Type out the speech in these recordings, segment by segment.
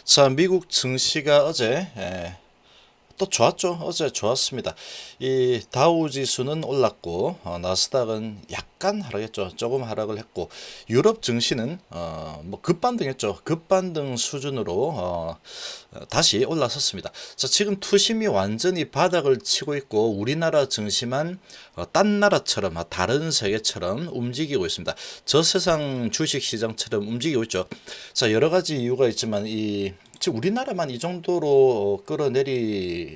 자, 미국 증시가 어제 또 좋았죠. 어제 좋았습니다. 이 다우 지수는 올랐고 나스닥은 약간 하락했죠. 조금 하락을 했고 유럽 증시는 뭐 급반등했죠. 급반등 수준으로 다시 올라섰습니다. 자, 지금 투심이 완전히 바닥을 치고 있고 우리나라 증시만 딴 나라처럼 다른 세계처럼 움직이고 있습니다. 저 세상 주식 시장처럼 움직이고 있죠. 자, 여러 가지 이유가 있지만 지금 우리나라만 이 정도로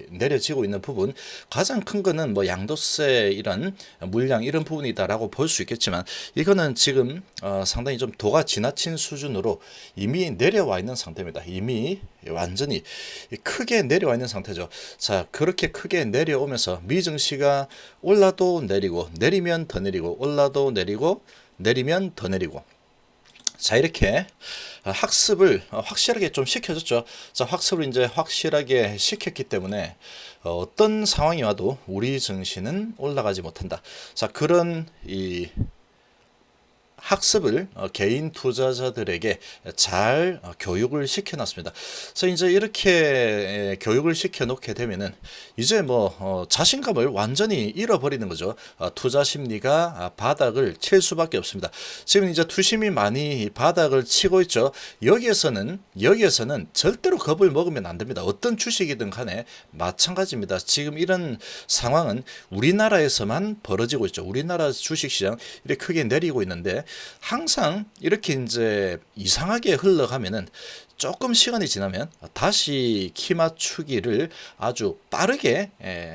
내려지고 있는 부분 가장 큰 거는 뭐 양도세 이런 물량 이런 부분이다라고 볼 수 있겠지만 이거는 지금 상당히 좀 도가 지나친 수준으로 이미 내려와 있는 상태입니다. 이미 완전히 크게 내려와 있는 상태죠. 자, 그렇게 크게 내려오면서 미증시가 올라도 내리고 내리면 더 내리고 올라도 내리고 내리면 더 내리고 자, 이렇게 학습을 확실하게 좀 시켜줬죠. 자, 학습을 이제 확실하게 시켰기 때문에 어떤 상황이 와도 우리 증시는 올라가지 못한다. 자, 그런 이 학습을 개인 투자자들에게 잘 교육을 시켜놨습니다. 그래서 이제 이렇게 교육을 시켜놓게 되면은 이제 뭐 자신감을 완전히 잃어버리는 거죠. 투자 심리가 바닥을 칠 수밖에 없습니다. 지금 이제 투심이 많이 바닥을 치고 있죠. 여기에서는 절대로 겁을 먹으면 안 됩니다. 어떤 주식이든 간에 마찬가지입니다. 지금 이런 상황은 우리나라에서만 벌어지고 있죠. 우리나라 주식시장 이렇게 크게 내리고 있는데 항상 이렇게 이제 이상하게 흘러가면은 조금 시간이 지나면 다시 키 맞추기를 아주 빠르게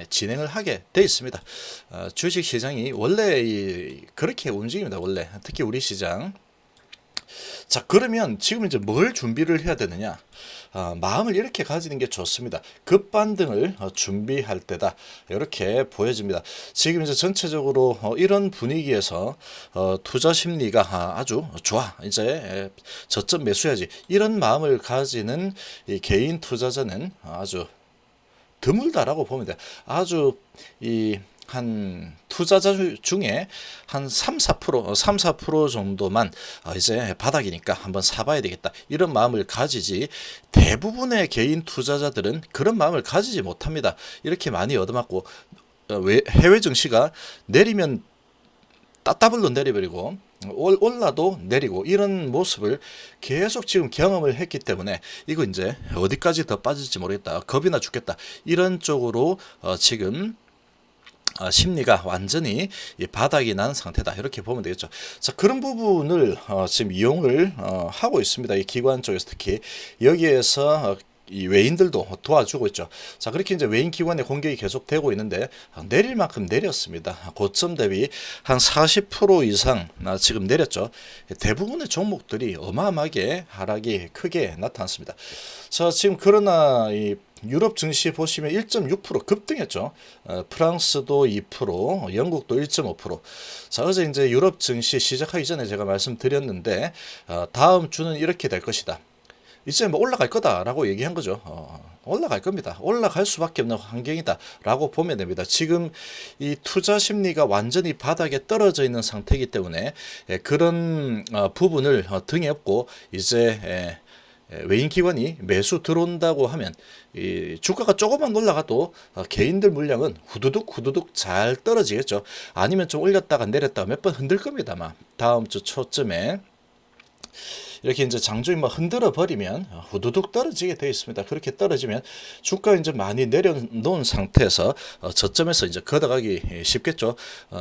진행을 하게 돼 있습니다. 주식 시장이 원래 그렇게 움직입니다. 원래 특히 우리 시장. 자, 그러면 지금 이제 뭘 준비를 해야 되느냐? 마음을 이렇게 가지는 게 좋습니다. 급반등을 준비할 때다. 이렇게 보여집니다. 지금 이제 전체적으로 이런 분위기에서 투자 심리가 아주 좋아. 이제 저점 매수해야지. 이런 마음을 가지는 이 개인 투자자는 아주 드물다라고 보면 돼. 아주 한 투자자 중에 한 3, 4% 정도만 이제 바닥이니까 한번 사봐야 되겠다. 이런 마음을 가지지 대부분의 개인 투자자들은 그런 마음을 가지지 못합니다. 이렇게 많이 얻어맞고 해외 증시가 내리면 따따블로 내려버리고 올라도 내리고 이런 모습을 계속 지금 경험을 했기 때문에 이거 이제 어디까지 더 빠질지 모르겠다. 겁이나 죽겠다. 이런 쪽으로 지금 심리가 완전히 바닥이 난 상태다. 이렇게 보면 되겠죠. 자, 그런 부분을 지금 이용을 하고 있습니다. 이 기관 쪽에서 특히 여기에서 이 외인들도 도와주고 있죠. 자, 그렇게 이제 외인 기관의 공격이 계속되고 있는데 내릴 만큼 내렸습니다. 고점 대비 한 40% 이상 지금 내렸죠. 대부분의 종목들이 어마어마하게 하락이 크게 나타났습니다. 자, 지금 그러나 이 유럽 증시 보시면 1.6% 급등했죠. 프랑스도 2%, 영국도 1.5%. 자, 어제 이제 유럽 증시 시작하기 전에 제가 말씀드렸는데 다음 주는 이렇게 될 것이다. 이제 뭐 올라갈 거다라고 얘기한 거죠. 올라갈 겁니다. 올라갈 수밖에 없는 환경이다라고 보면 됩니다. 지금 이 투자 심리가 완전히 바닥에 떨어져 있는 상태이기 때문에 그런 부분을 등에 업고 이제 외인 기관이 매수 들어온다고 하면 이 주가가 조금만 올라가도 개인들 물량은 후두둑 잘 떨어지겠죠. 아니면 좀 올렸다가 내렸다가 몇 번 흔들 겁니다. 아마 다음 주 초쯤에 이렇게 이제 장중이 뭐 흔들어 버리면 후두둑 떨어지게 되어 있습니다. 그렇게 떨어지면 주가 이제 많이 내려놓은 상태에서 저점에서 이제 걷어가기 쉽겠죠.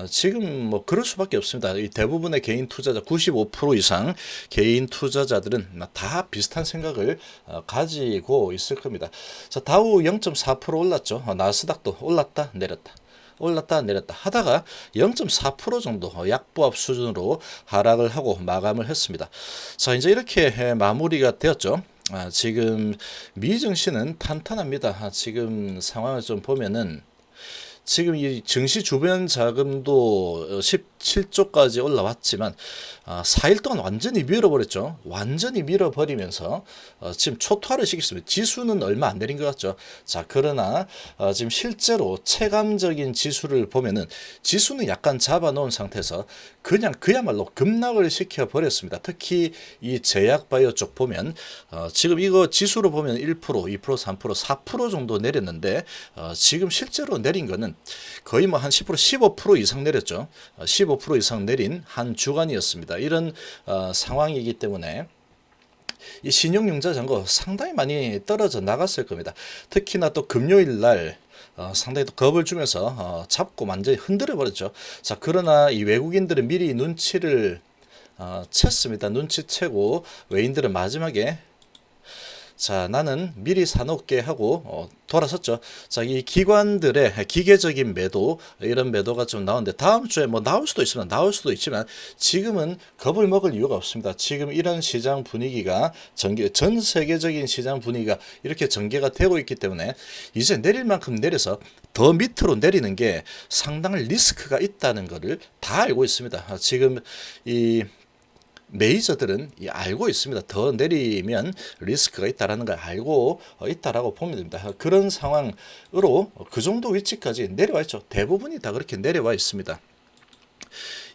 지금 뭐 그럴 수밖에 없습니다. 이 대부분의 개인 투자자 95% 이상 개인 투자자들은 다 비슷한 생각을 가지고 있을 겁니다. 자, 다우 0.4% 올랐죠. 나스닥도 올랐다 내렸다. 올랐다 내렸다 하다가 0.4% 정도 약보합 수준으로 하락을 하고 마감을 했습니다. 자, 이제 이렇게 마무리가 되었죠. 지금 미증시는 탄탄합니다. 지금 상황을 좀 보면은 지금 이 증시 주변 자금도 7조까지 올라왔지만 4일 동안 완전히 밀어버렸죠. 완전히 밀어버리면서 지금 초토화를 시켰습니다. 지수는 얼마 안 내린 것 같죠. 자, 그러나 지금 실제로 체감적인 지수를 보면은 지수는 약간 잡아놓은 상태에서 그냥 그야말로 급락을 시켜버렸습니다. 특히 이 제약바이오 쪽 보면 지금 이거 지수로 보면 1%, 2%, 3%, 4% 정도 내렸는데 지금 실제로 내린 거는 거의 뭐 한 10%, 15% 이상 내렸죠. 15% 이상 내린 한 주간이었습니다. 이런 상황이기 때문에 이 신용융자 잔고 상당히 많이 떨어져 나갔을 겁니다. 특히나 또 금요일 날 상당히 또 겁을 주면서 잡고 완전히 흔들어 버렸죠. 자, 그러나 이 외국인들은 미리 눈치를 챘습니다. 눈치채고 외인들은 마지막에 자, 나는 미리 사놓게 하고 돌아섰죠. 자, 이 기관들의 기계적인 매도, 이런 매도가 좀 나오는데 다음 주에 뭐 나올 수도 있으면 나올 수도 있지만 지금은 겁을 먹을 이유가 없습니다. 지금 이런 시장 분위기가 전 세계적인 시장 분위기가 이렇게 전개가 되고 있기 때문에 이제 내릴 만큼 내려서 더 밑으로 내리는 게 상당한 리스크가 있다는 것을 다 알고 있습니다. 지금 이 메이저들은 알고 있습니다. 더 내리면 리스크가 있다라는 걸 알고 있다라고 보면 됩니다. 그런 상황으로 그 정도 위치까지 내려와 있죠. 대부분이 다 그렇게 내려와 있습니다.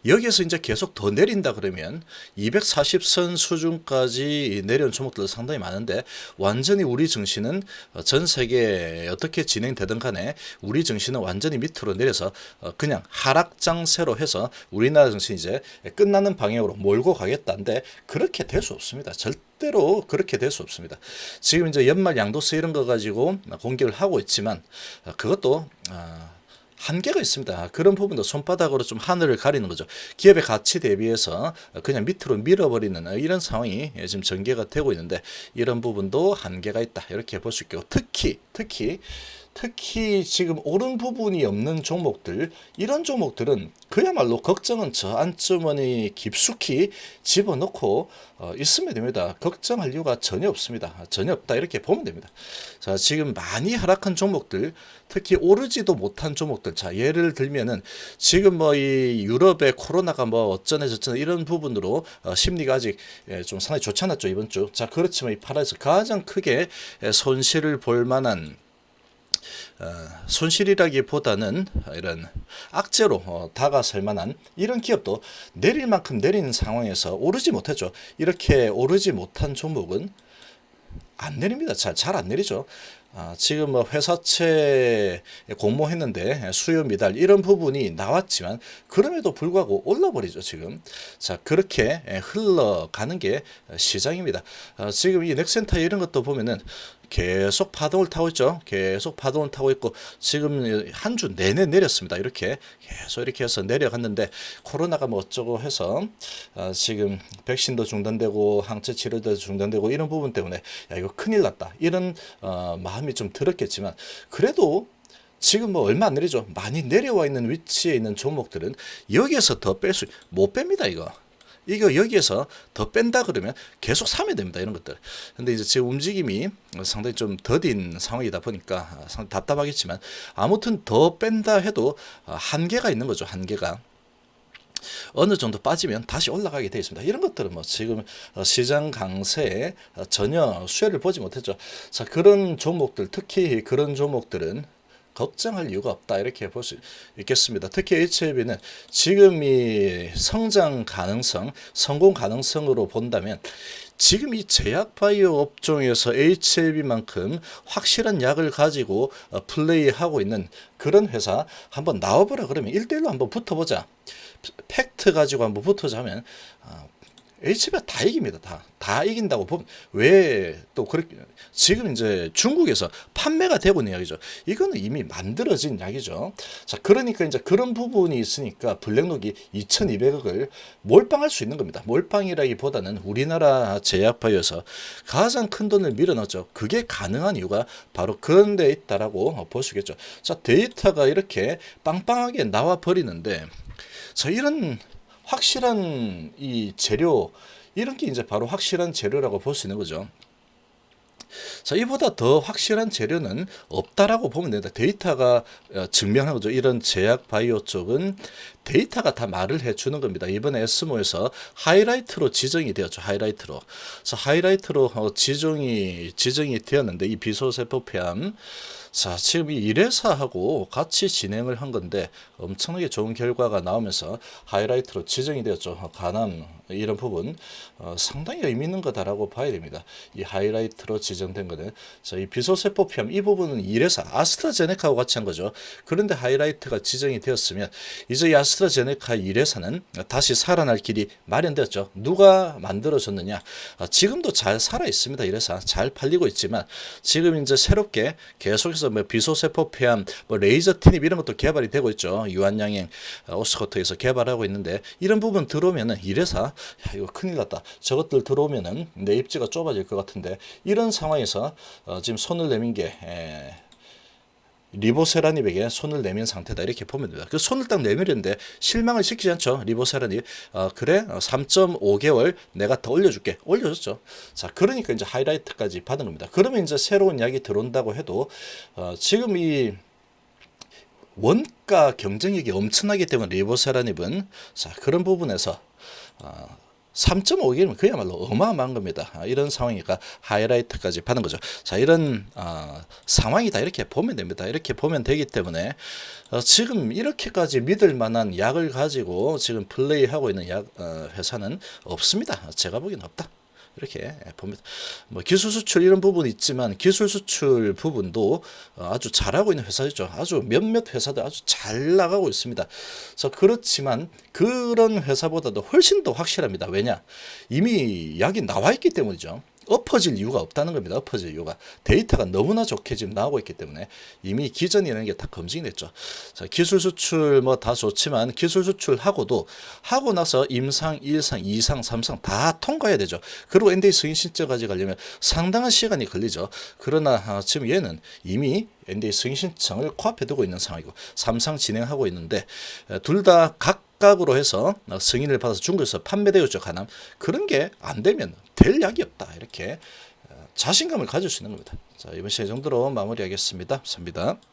여기에서 이제 계속 더 내린다 그러면 240선 수준까지 내려온 종목들 상당히 많은데 완전히 우리 증시는 전 세계에 어떻게 진행되든 간에 우리 증시는 완전히 밑으로 내려서 그냥 하락장세로 해서 우리나라 증시 이제 끝나는 방향으로 몰고 가겠다는데 그렇게 될 수 없습니다. 절대로 그렇게 될 수 없습니다. 지금 이제 연말 양도세 이런 거 가지고 공격을 하고 있지만 그것도 한계가 있습니다. 그런 부분도 손바닥으로 좀 하늘을 가리는 거죠. 기업의 가치 대비해서 그냥 밑으로 밀어버리는 이런 상황이 지금 전개가 되고 있는데 이런 부분도 한계가 있다. 이렇게 볼 수 있고 특히 지금 오른 부분이 없는 종목들 이런 종목들은 그야말로 걱정은 저 안주머니 깊숙이 집어넣고 있으면 됩니다. 걱정할 이유가 전혀 없습니다. 전혀 없다 이렇게 보면 됩니다. 자, 지금 많이 하락한 종목들 특히 오르지도 못한 종목들 자 예를 들면은 지금 뭐 이 유럽의 코로나가 뭐 어쩌네 저쩌네 이런 부분으로 심리가 아직 좀 상당히 좋지 않았죠 이번 주. 자 그렇지만 이 파라에서 가장 크게 손실을 볼 만한 손실이라기보다는 이런 악재로 다가설 만한 이런 기업도 내릴 만큼 내리는 상황에서 오르지 못했죠. 이렇게 오르지 못한 종목은 안 내립니다. 잘 안 내리죠. 지금 뭐 회사채 공모했는데 수요 미달 이런 부분이 나왔지만 그럼에도 불구하고 올라버리죠 지금. 자 그렇게 흘러가는 게 시장입니다. 지금 이 넥센터 이런 것도 보면은 계속 파동을 타고 있죠. 계속 파동을 타고 있고 지금 한 주 내내 내렸습니다. 이렇게 계속 이렇게 해서 내려갔는데 코로나가 뭐 어쩌고 해서 지금 백신도 중단되고 항체 치료도 중단되고 이런 부분 때문에 야 이거 큰일 났다 이런 마음이 좀 들었겠지만 그래도 지금 뭐 얼마 안 내리죠. 많이 내려와 있는 위치에 있는 종목들은 여기에서 더 뺄 수 못 뺍니다 이거 여기에서 더 뺀다 그러면 계속 사면 됩니다 이런 것들. 근데 이제 제 움직임이 상당히 좀 더딘 상황이다 보니까 상당히 답답하겠지만 아무튼 더 뺀다 해도 한계가 있는 거죠. 한계가 어느 정도 빠지면 다시 올라가게 되어 있습니다. 이런 것들은 뭐 지금 시장 강세에 전혀 수혜를 보지 못했죠. 자 그런 종목들 특히 그런 종목들은 걱정할 이유가 없다 이렇게 볼 수 있겠습니다. 특히 HLB는 지금 이 성장 가능성, 성공 가능성으로 본다면 지금 이 제약바이오 업종에서 HLB만큼 확실한 약을 가지고 플레이하고 있는 그런 회사 한번 나와보라 그러면 1대1로 한번 붙어보자. 팩트 가지고 한번 붙어자 하면 HB가 다 이깁니다. 다 이긴다고 보면 왜 또 그렇게 지금 이제 중국에서 판매가 되고 있는 약이죠. 이거는 이미 만들어진 약이죠. 자, 그러니까 이제 그런 부분이 있으니까 블랙록이 2,200억을 몰빵할 수 있는 겁니다. 몰빵이라기보다는 우리나라 제약바이오에서 가장 큰 돈을 밀어넣었죠. 그게 가능한 이유가 바로 그런 데 있다라고 볼 수 있겠죠. 자, 데이터가 이렇게 빵빵하게 나와 버리는데 자, 이런 확실한 이 재료 이런 게 이제 바로 확실한 재료라고 볼 수 있는 거죠. 자, 이보다 더 확실한 재료는 없다라고 보면 됩니다. 데이터가 증명하는 거죠. 이런 제약 바이오 쪽은 데이터가 다 말을 해주는 겁니다. 이번에 에스모에서 하이라이트로 지정이 되었죠. 하이라이트로. 그래서 하이라이트로 지정이 되었는데 이 비소세포 폐암. 자, 지금 이 1회사하고 같이 진행을 한 건데 엄청나게 좋은 결과가 나오면서 하이라이트로 지정이 되었죠. 간암 이런 부분 상당히 의미 있는 거다라고 봐야 됩니다. 이 하이라이트로 지정된 거는 자, 이 비소세포폐암 이 부분은 1회사 아스트라제네카하고 같이 한 거죠. 그런데 하이라이트가 지정이 되었으면 이제 이 아스트라제네카 1회사는 다시 살아날 길이 마련되었죠. 누가 만들어줬느냐? 지금도 잘 살아 있습니다. 1회사 잘 팔리고 있지만 지금 이제 새롭게 계속해서 뭐 비소세포폐암, 뭐 레이저 티닙 이런 것도 개발이 되고 있죠. 유한양행 오스코트에서 개발하고 있는데 이런 부분 들어오면은 1회사 이거 큰일 났다. 저것들 들어오면은 내 입지가 좁아질 것 같은데 이런 상황에서 지금 손을 내민 게 리보세라닙에게 손을 내민 상태다 이렇게 보면 됩니다. 그 손을 딱 내밀었는데 실망을 시키지 않죠. 리보세라닙 그래 3.5개월 내가 더 올려줄게 올려줬죠. 자 그러니까 이제 하이라이트까지 받은 겁니다. 그러면 이제 새로운 약이 들어온다고 해도 지금 이 원가 경쟁력이 엄청나기 때문에 리보세라닙은 자 그런 부분에서 3.5개면 그야말로 어마어마한 겁니다. 이런 상황이니까 하이라이트까지 받은 거죠. 자, 이런 상황이다 이렇게 보면 됩니다. 이렇게 보면 되기 때문에 지금 이렇게까지 믿을 만한 약을 가지고 지금 플레이하고 있는 회사는 없습니다. 제가 보기엔 없다. 이렇게 봅니다. 뭐 기술 수출 이런 부분이 있지만 기술 수출 부분도 아주 잘하고 있는 회사죠. 아주 몇몇 회사들 아주 잘 나가고 있습니다. 그래서 그렇지만 그런 회사보다도 훨씬 더 확실합니다. 왜냐? 이미 약이 나와 있기 때문이죠. 엎어질 이유가 없다는 겁니다. 엎어질 이유가 데이터가 너무나 좋게 지금 나오고 있기 때문에 이미 기전이라는 게 다 검증이 됐죠. 자, 기술 수출 뭐 다 좋지만 기술 수출하고도 하고 나서 임상, 1상, 2상, 3상 다 통과해야 되죠. 그리고 NDA 승인 신청까지 가려면 상당한 시간이 걸리죠. 그러나 지금 얘는 이미 NDA 승인 신청을 코앞에 두고 있는 상황이고 3상 진행하고 있는데 둘 다 각각으로 해서 승인을 받아서 중국에서 판매되었죠. 간암 그런 게 안 되면 될 약이 없다 이렇게 자신감을 가질 수 있는 겁니다. 자 이번 시간 정도로 마무리하겠습니다. 감사합니다.